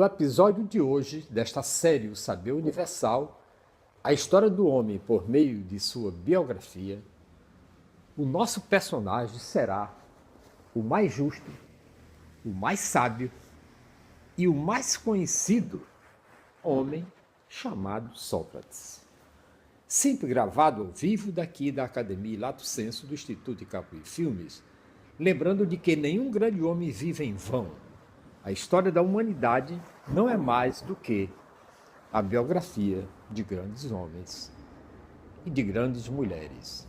No episódio de hoje desta série O Saber Universal, a história do homem por meio de sua biografia, o nosso personagem será o mais justo, o mais sábio e o mais conhecido homem chamado Sócrates. Sempre gravado ao vivo daqui da Academia Lato Senso do Instituto de Capoeira e Filmes, lembrando de que nenhum grande homem vive em vão. A história da humanidade não é mais do que a biografia de grandes homens e de grandes mulheres.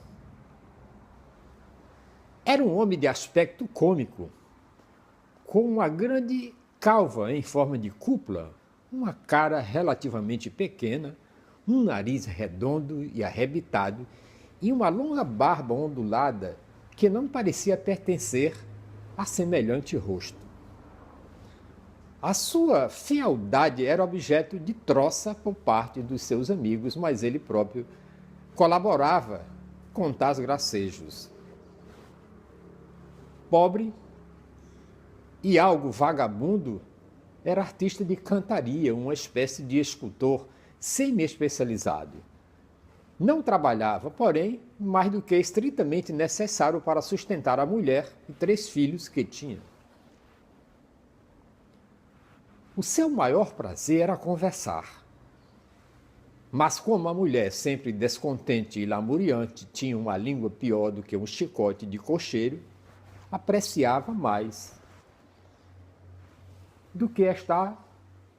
Era um homem de aspecto cômico, com uma grande calva em forma de cúpula, uma cara relativamente pequena, um nariz redondo e arrebitado e uma longa barba ondulada que não parecia pertencer a semelhante rosto. A sua fealdade era objeto de troça por parte dos seus amigos, mas ele próprio colaborava com tais gracejos. Pobre e algo vagabundo, era artista de cantaria, uma espécie de escultor semi-especializado. Não trabalhava, porém, mais do que estritamente necessário para sustentar a mulher e 3 filhos que tinha. O seu maior prazer era conversar. Mas como a mulher, sempre descontente e lamuriante, tinha uma língua pior do que um chicote de cocheiro, apreciava mais do que estar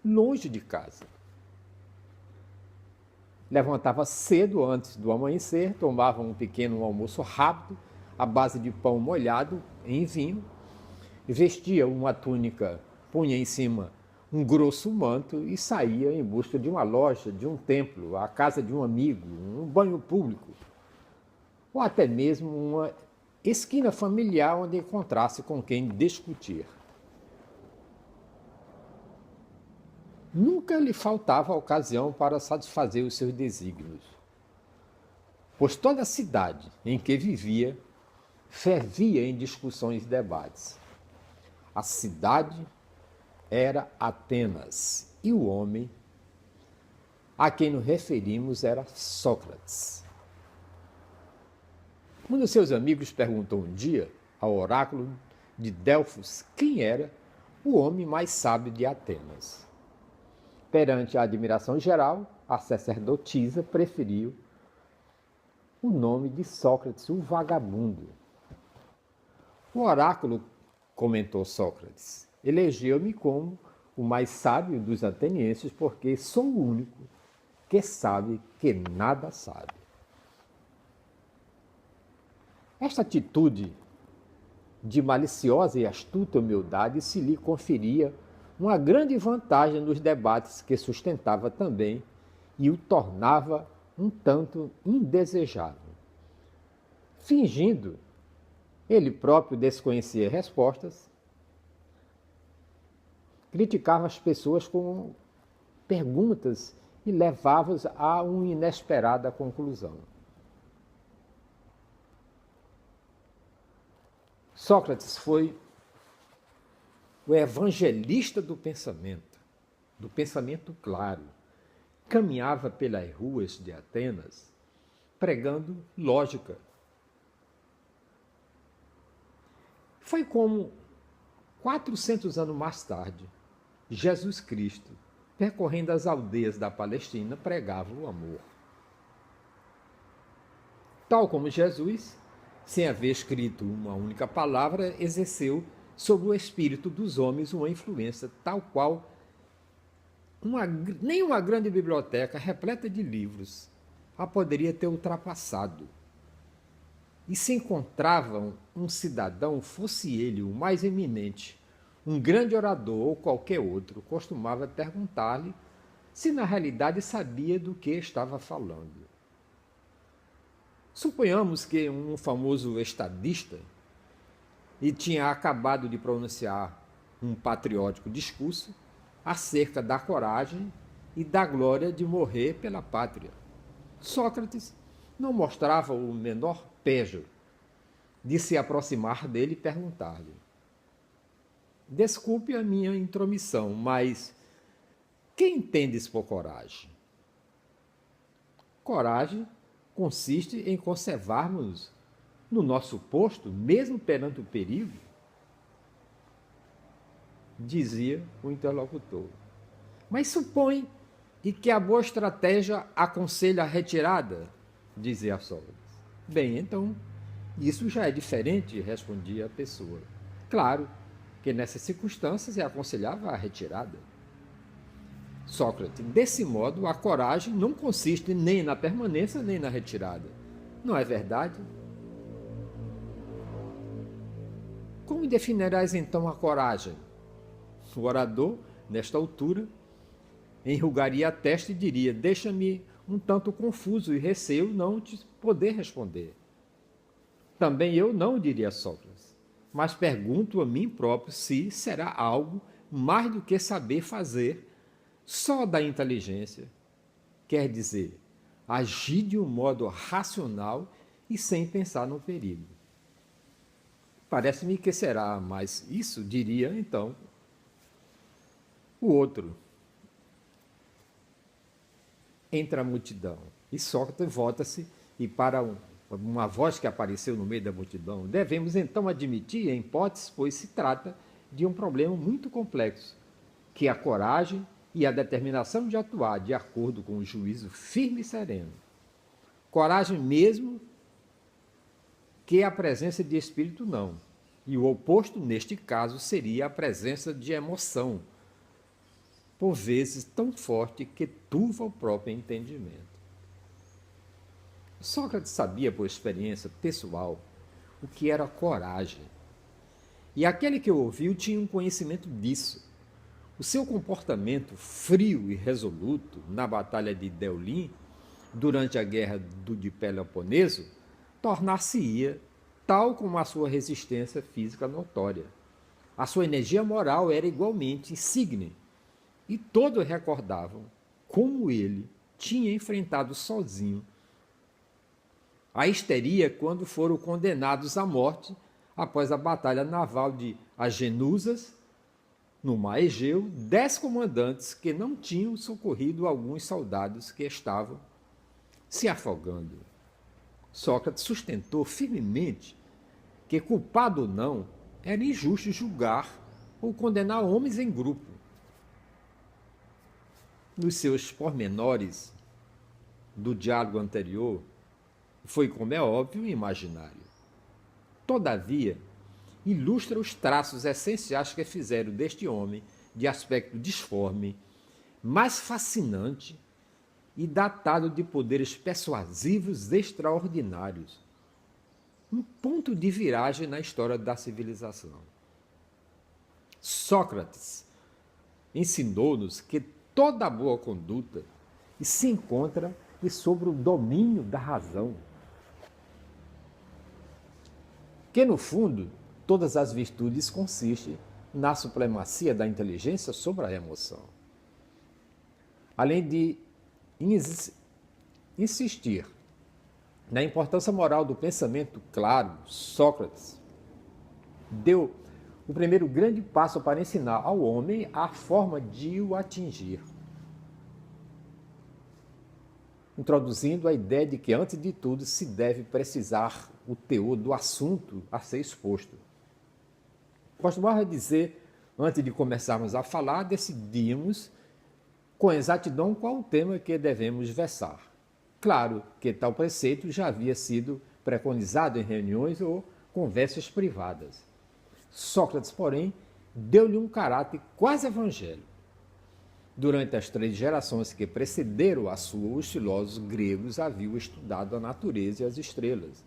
longe de casa. Levantava cedo antes do amanhecer, tomava um pequeno almoço rápido, à base de pão molhado em vinho, vestia uma túnica, punha em cima um grosso manto e saía em busca de uma loja, de um templo, a casa de um amigo, um banho público, ou até mesmo uma esquina familiar onde encontrasse com quem discutir. Nunca lhe faltava ocasião para satisfazer os seus desígnios, pois toda a cidade em que vivia fervia em discussões e debates. A cidade era Atenas e o homem a quem nos referimos era Sócrates. Um dos seus amigos perguntou um dia ao oráculo de Delfos quem era o homem mais sábio de Atenas. Perante a admiração geral, a sacerdotisa preferiu o nome de Sócrates, o vagabundo. O oráculo, comentou Sócrates, elegeu-me como o mais sábio dos atenienses porque sou o único que sabe que nada sabe. Esta atitude de maliciosa e astuta humildade se lhe conferia uma grande vantagem nos debates que sustentava também e o tornava um tanto indesejável. Fingindo, ele próprio desconhecia respostas, criticava as pessoas com perguntas e levava-as a uma inesperada conclusão. Sócrates foi o evangelista do pensamento claro. Caminhava pelas ruas de Atenas pregando lógica. Foi como 400 anos mais tarde, Jesus Cristo, percorrendo as aldeias da Palestina, pregava o amor. Tal como Jesus, sem haver escrito uma única palavra, exerceu sobre o espírito dos homens uma influência tal qual nenhuma grande biblioteca repleta de livros a poderia ter ultrapassado. E se encontravam um cidadão, fosse ele o mais eminente, um grande orador ou qualquer outro, costumava perguntar-lhe se na realidade sabia do que estava falando. Suponhamos que um famoso estadista e tinha acabado de pronunciar um patriótico discurso acerca da coragem e da glória de morrer pela pátria. Sócrates não mostrava o menor pejo de se aproximar dele e perguntar-lhe: desculpe a minha intromissão, mas Que entendes por coragem? Coragem consiste em conservarmos no nosso posto, mesmo perante o perigo, dizia o interlocutor. Mas supõe e que a boa estratégia aconselha a retirada, dizia Sócrates. Bem, então, isso já é diferente, respondia a pessoa. Claro que nessas circunstâncias é aconselhável a retirada. Sócrates, desse modo, a coragem não consiste nem na permanência nem na retirada. Não é verdade? Como definirás então a coragem? O orador, nesta altura, enrugaria a testa e diria: deixa-me um tanto confuso e receio não te poder responder. Também eu não, diria Sócrates, mas pergunto a mim próprio se será algo mais do que saber fazer só da inteligência. Quer dizer, agir de um modo racional e sem pensar no perigo. Parece-me que será, mas isso diria então o outro. Entra a multidão e Sócrates volta-se e para uma voz que apareceu no meio da multidão: devemos então admitir a hipótese, pois se trata de um problema muito complexo, que a coragem e a determinação de atuar de acordo com o juízo firme e sereno. Coragem mesmo que a presença de espírito não. E o oposto, neste caso, seria a presença de emoção, por vezes tão forte que turva o próprio entendimento. Sócrates sabia, por experiência pessoal, o que era coragem. E aquele que o ouviu tinha um conhecimento disso. O seu comportamento frio e resoluto na Batalha de Deulin, durante a Guerra de Peloponeso, tornar-se-ia tal como a sua resistência física notória. A sua energia moral era igualmente insigne, e todos recordavam como ele tinha enfrentado sozinho a histeria quando foram condenados à morte após a batalha naval de Agenusas, no mar Egeu, 10 comandantes que não tinham socorrido alguns soldados que estavam se afogando. Sócrates sustentou firmemente que, culpado ou não, era injusto julgar ou condenar homens em grupo. Nos seus pormenores do diálogo anterior, foi, como é óbvio, imaginário. Todavia, ilustra os traços essenciais que fizeram deste homem, de aspecto disforme, mais fascinante e datado de poderes persuasivos extraordinários. Um ponto de viragem na história da civilização. Sócrates ensinou-nos que toda boa conduta se encontra sobre o domínio da razão. Que, no fundo, todas as virtudes consistem na supremacia da inteligência sobre a emoção. Além de insistir na importância moral do pensamento claro, Sócrates deu o primeiro grande passo para ensinar ao homem a forma de o atingir, introduzindo a ideia de que, antes de tudo, se deve precisar o teor do assunto a ser exposto. Costumava dizer, antes de começarmos a falar, decidimos com exatidão qual o tema que devemos versar. Claro que tal preceito já havia sido preconizado em reuniões ou conversas privadas. Sócrates, porém, deu-lhe um caráter quase evangélico. Durante as 3 gerações que precederam a sua, os filósofos gregos haviam estudado a natureza e as estrelas,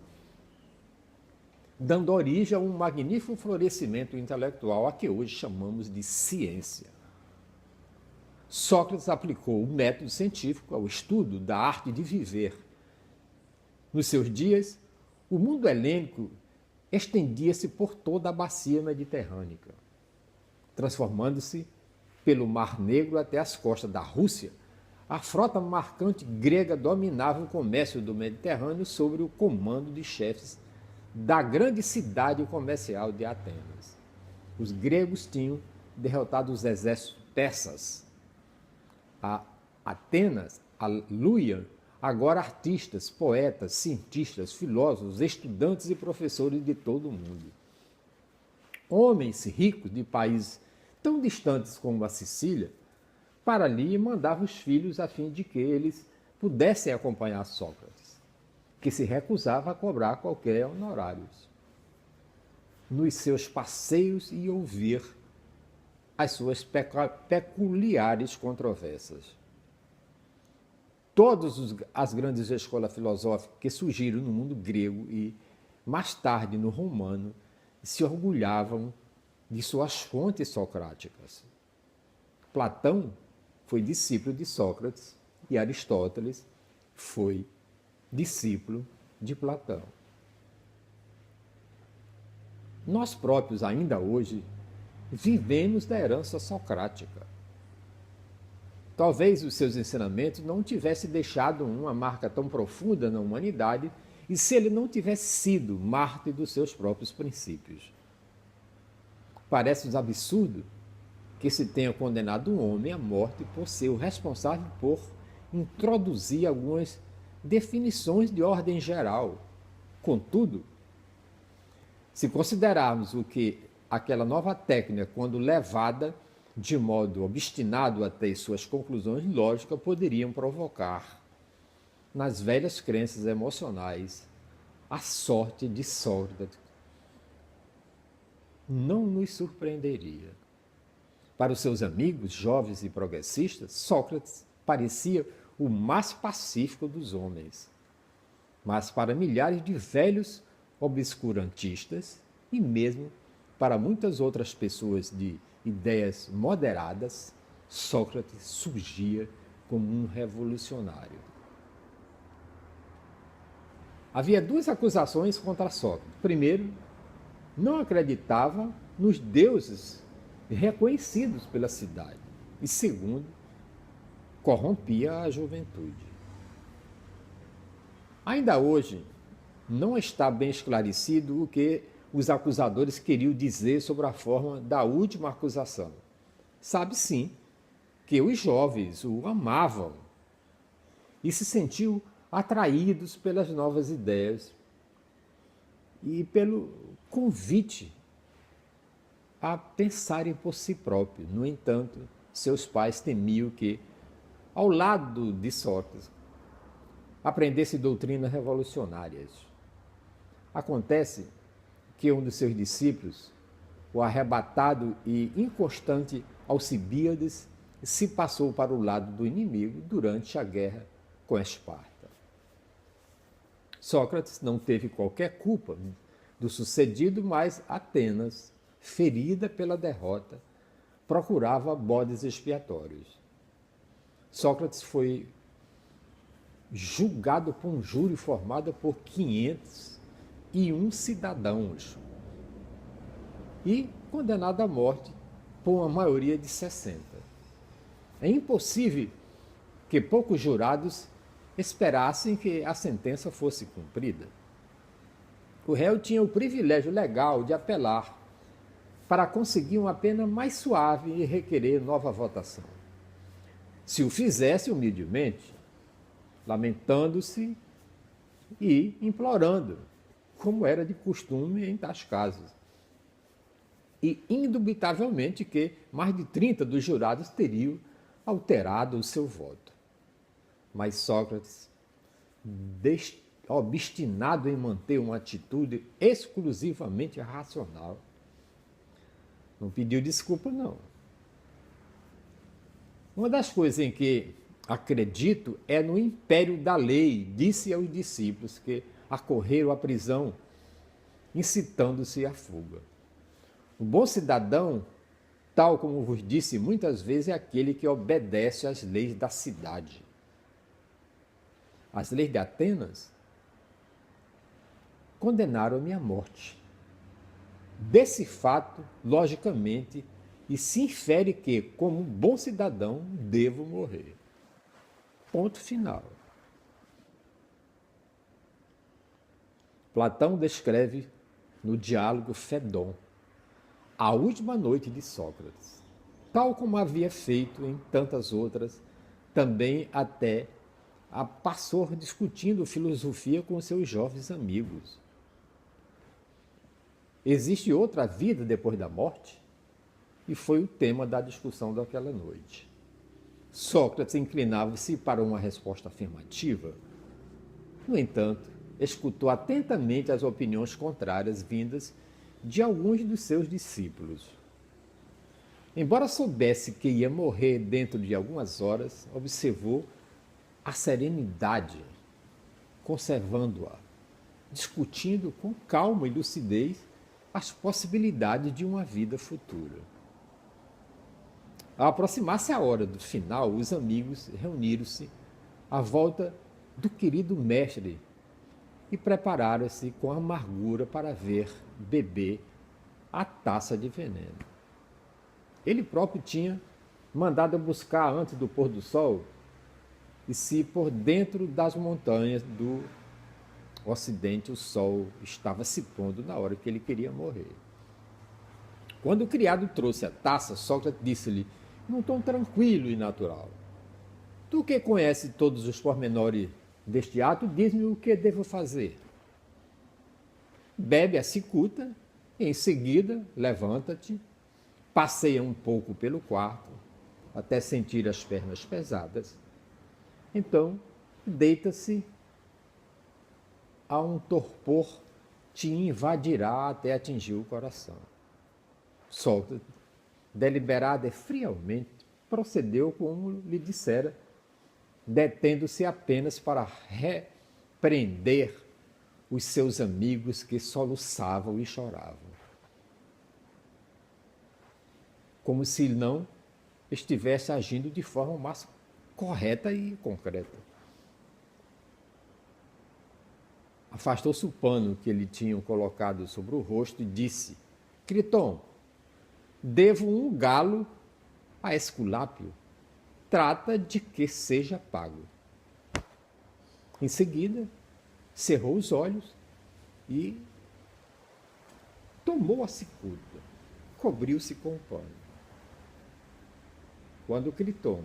dando origem a um magnífico florescimento intelectual a que hoje chamamos de ciência. Sócrates aplicou o método científico ao estudo da arte de viver. Nos seus dias, o mundo helênico estendia-se por toda a bacia mediterrânea, transformando-se pelo Mar Negro até as costas da Rússia. A frota mercante grega dominava o comércio do Mediterrâneo sob o comando de chefes da grande cidade comercial de Atenas. Os gregos tinham derrotado os exércitos persas, a Atenas aluiam agora artistas, poetas, cientistas, filósofos, estudantes e professores de todo o mundo. Homens ricos de países tão distantes como a Sicília, para ali mandavam os filhos a fim de que eles pudessem acompanhar Sócrates, que se recusava a cobrar qualquer honorários, nos seus passeios e ouvir as suas peculiares controvérsias. Todas as grandes escolas filosóficas que surgiram no mundo grego e, mais tarde, no romano, se orgulhavam de suas fontes socráticas. Platão foi discípulo de Sócrates e Aristóteles foi discípulo de Platão. Nós próprios, ainda hoje, vivemos da herança socrática. Talvez os seus ensinamentos não tivessem deixado uma marca tão profunda na humanidade e se ele não tivesse sido mártir dos seus próprios princípios. Parece-nos absurdo que se tenha condenado um homem à morte por ser o responsável por introduzir algumas definições de ordem geral. Contudo, se considerarmos o que aquela nova técnica, quando levada de modo obstinado até suas conclusões lógicas, poderiam provocar nas velhas crenças emocionais a sorte de Sócrates, não nos surpreenderia. Para os seus amigos, jovens e progressistas, Sócrates parecia o mais pacífico dos homens. Mas para milhares de velhos obscurantistas e mesmo para muitas outras pessoas de ideias moderadas, Sócrates surgia como um revolucionário. Havia duas acusações contra Sócrates. Primeiro, não acreditava nos deuses reconhecidos pela cidade. E segundo, corrompia a juventude. Ainda hoje, não está bem esclarecido o que os acusadores queriam dizer sobre a forma da última acusação. Sabe sim que os jovens o amavam e se sentiam atraídos pelas novas ideias e pelo convite a pensarem por si próprios. No entanto, seus pais temiam que, ao lado de Sócrates, aprendesse doutrinas revolucionárias. Acontece que um dos seus discípulos, o arrebatado e inconstante Alcibíades, se passou para o lado do inimigo durante a guerra com Esparta. Sócrates não teve qualquer culpa do sucedido, mas Atenas, ferida pela derrota, procurava bodes expiatórios. Sócrates foi julgado por um júri formado por 501 cidadãos e condenado à morte por uma maioria de 60. É impossível que poucos jurados esperassem que a sentença fosse cumprida. O réu tinha o privilégio legal de apelar para conseguir uma pena mais suave e requerer nova votação. Se o fizesse humildemente, lamentando-se e implorando, como era de costume em tais casos. E, indubitavelmente, que mais de 30 dos jurados teriam alterado o seu voto. Mas Sócrates, obstinado em manter uma atitude exclusivamente racional, não pediu desculpa, não. Uma das coisas em que acredito é no império da lei, disse aos discípulos que acorreram à prisão, incitando-se à fuga. O bom cidadão, tal como vos disse muitas vezes, é aquele que obedece às leis da cidade. As leis de Atenas condenaram-me à morte. Desse fato, logicamente, e se infere que, como um bom cidadão, devo morrer. Ponto final. Platão descreve no diálogo Fedon a última noite de Sócrates, tal como havia feito em tantas outras também até passou discutindo filosofia com seus jovens amigos. Existe outra vida depois da morte? E foi o tema da discussão daquela noite. Sócrates inclinava-se para uma resposta afirmativa. No entanto, escutou atentamente as opiniões contrárias vindas de alguns dos seus discípulos. Embora soubesse que ia morrer dentro de algumas horas, observou a serenidade, conservando-a, discutindo com calma e lucidez as possibilidades de uma vida futura. Ao aproximar-se a hora do final, os amigos reuniram-se à volta do querido mestre e prepararam-se com amargura para ver beber a taça de veneno. Ele próprio tinha mandado buscar antes do pôr do sol e se por dentro das montanhas do ocidente o sol estava se pondo na hora que ele queria morrer. Quando o criado trouxe a taça, Sócrates disse-lhe, num tom tranquilo e natural, tu que conhece todos os pormenores deste ato, diz-me o que devo fazer. Bebe a cicuta, e em seguida levanta-te, passeia um pouco pelo quarto, até sentir as pernas pesadas. Então, deita-se, a um torpor te invadirá até atingir o coração. Sócrates, deliberado e friamente, procedeu como lhe dissera, detendo-se apenas para repreender os seus amigos que soluçavam e choravam. Como se não estivesse agindo de forma mais correta e concreta. Afastou-se o pano que lhe tinham colocado sobre o rosto e disse, Criton, devo um galo a Esculápio. Trata de que seja pago. Em seguida, cerrou os olhos e tomou a cicuta, cobriu-se com o pano. Quando Criton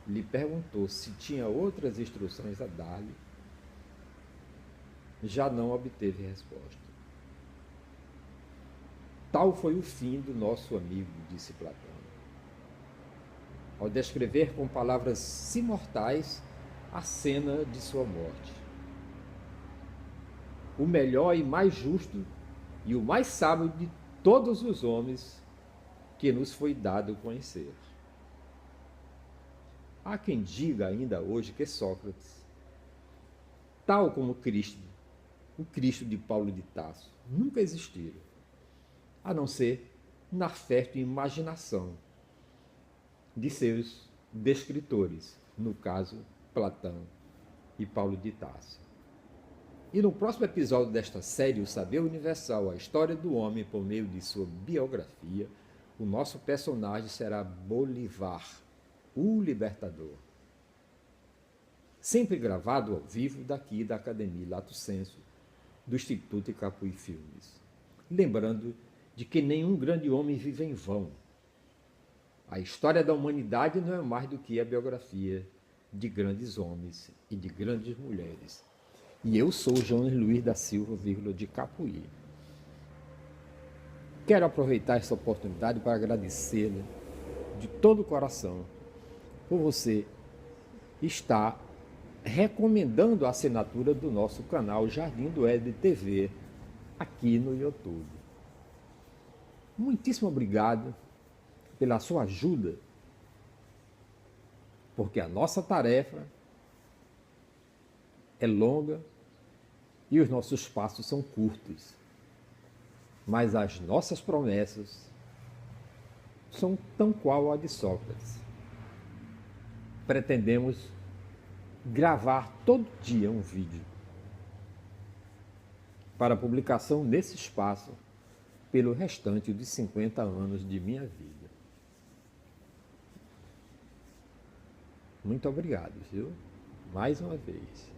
lhe perguntou se tinha outras instruções a dar-lhe, já não obteve resposta. Tal foi o fim do nosso amigo, disse Platão, ao descrever com palavras imortais a cena de sua morte. O melhor e mais justo e o mais sábio de todos os homens que nos foi dado conhecer. Há quem diga ainda hoje que Sócrates, tal como Cristo, o Cristo de Paulo de Tarso, nunca existiram, a não ser na fértil imaginação de seus descritores, no caso, Platão e Paulo de Tarso. E no próximo episódio desta série, O Saber Universal, a história do homem por meio de sua biografia, o nosso personagem será Bolivar, o Libertador. Sempre gravado ao vivo daqui da Academia Lato Sensu, do Instituto Capuí Filmes. Lembrando de que nenhum grande homem vive em vão. A história da humanidade não é mais do que a biografia de grandes homens e de grandes mulheres. E eu sou Jones Luiz da Silva, de Capuí. Quero aproveitar essa oportunidade para agradecê-la de todo o coração por você estar recomendando a assinatura do nosso canal Jardim do Éden TV aqui no YouTube. Muitíssimo obrigado pela sua ajuda, porque a nossa tarefa é longa e os nossos passos são curtos, mas as nossas promessas são tão qual a de Sócrates. Pretendemos gravar todo dia um vídeo para publicação nesse espaço pelo restante dos 50 anos de minha vida. Muito obrigado, viu? Mais uma vez.